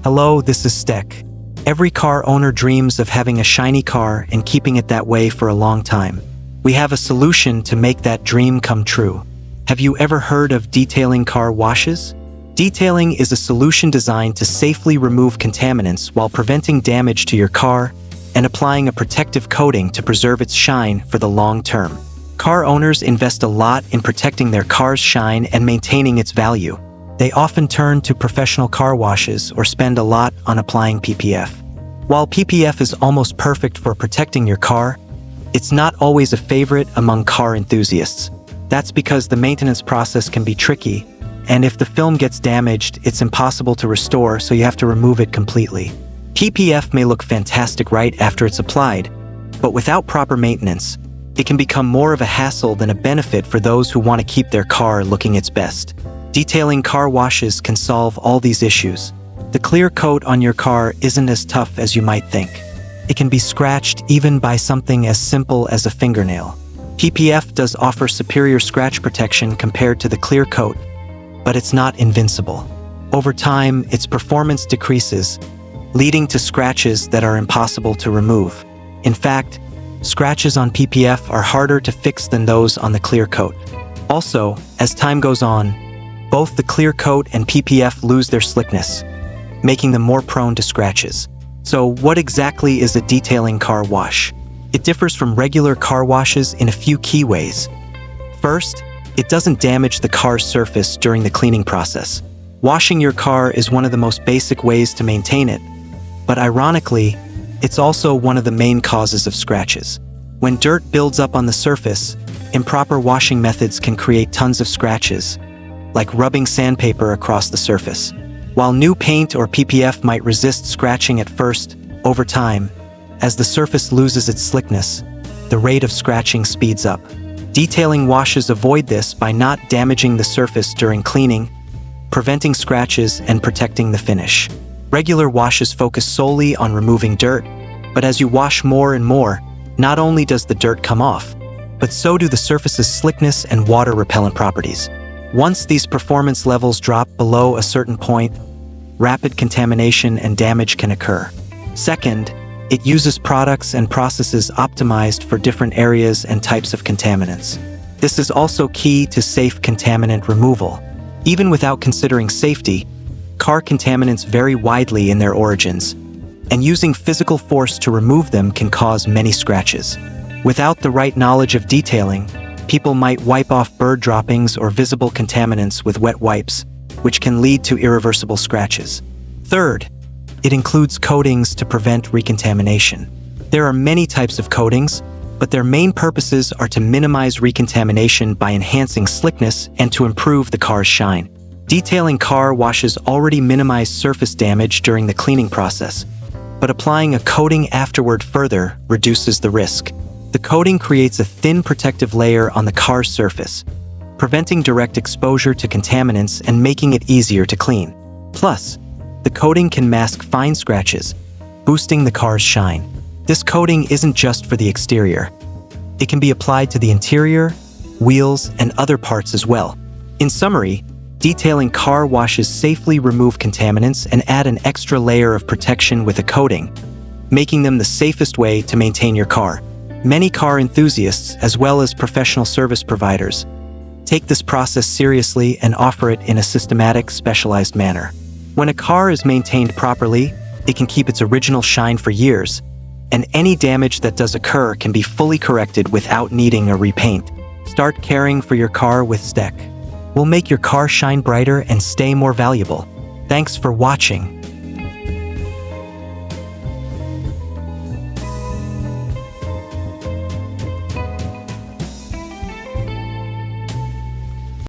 Hello, this is STEK. Every car owner dreams of having a shiny car and keeping it that way for a long time. We have a solution to make that dream come true. Have you ever heard of detailing car washes? Detailing is a solution designed to safely remove contaminants while preventing damage to your car and applying a protective coating to preserve its shine for the long term. Car owners invest a lot in protecting their car's shine and maintaining its value. They often turn to professional car washes or spend a lot on applying PPF. While PPF is almost perfect for protecting your car, it's not always a favorite among car enthusiasts. That's because the maintenance process can be tricky, and if the film gets damaged, it's impossible to restore, so you have to remove it completely. PPF may look fantastic right after it's applied, but without proper maintenance, it can become more of a hassle than a benefit for those who want to keep their car looking its best. Detailing car washes can solve all these issues. The clear coat on your car isn't as tough as you might think. It can be scratched even by something as simple as a fingernail. PPF does offer superior scratch protection compared to the clear coat, but it's not invincible. Over time, its performance decreases, leading to scratches that are impossible to remove. In fact, scratches on PPF are harder to fix than those on the clear coat. Also, as time goes on, both the clear coat and PPF lose their slickness, making them more prone to scratches. So what exactly is a detailing car wash? It differs from regular car washes in a few key ways. First, it doesn't damage the car's surface during the cleaning process. Washing your car is one of the most basic ways to maintain it, but ironically, it's also one of the main causes of scratches. When dirt builds up on the surface, improper washing methods can create tons of scratches, like rubbing sandpaper across the surface. While new paint or PPF might resist scratching at first, over time, as the surface loses its slickness, the rate of scratching speeds up. Detailing washes avoid this by not damaging the surface during cleaning, preventing scratches, and protecting the finish. Regular washes focus solely on removing dirt, but as you wash more and more, not only does the dirt come off, but so do the surface's slickness and water-repellent properties. Once these performance levels drop below a certain point, rapid contamination and damage can occur. Second, it uses products and processes optimized for different areas and types of contaminants. This is also key to safe contaminant removal. Even without considering safety, car contaminants vary widely in their origins, and using physical force to remove them can cause many scratches. Without the right knowledge of detailing, people might wipe off bird droppings or visible contaminants with wet wipes, which can lead to irreversible scratches. Third, it includes coatings to prevent recontamination. There are many types of coatings, but their main purposes are to minimize recontamination by enhancing slickness and to improve the car's shine. Detailing car washes already minimize surface damage during the cleaning process, but applying a coating afterward further reduces the risk. The coating creates a thin protective layer on the car's surface, preventing direct exposure to contaminants and making it easier to clean. Plus, the coating can mask fine scratches, boosting the car's shine. This coating isn't just for the exterior. It can be applied to the interior, wheels, and other parts as well. In summary, detailing car washes safely remove contaminants and add an extra layer of protection with a coating, making them the safest way to maintain your car. Many car enthusiasts, as well as professional service providers, take this process seriously and offer it in a systematic, specialized manner. When a car is maintained properly, it can keep its original shine for years, and any damage that does occur can be fully corrected without needing a repaint. Start caring for your car with STEK. We'll make your car shine brighter and stay more valuable. Thanks for watching.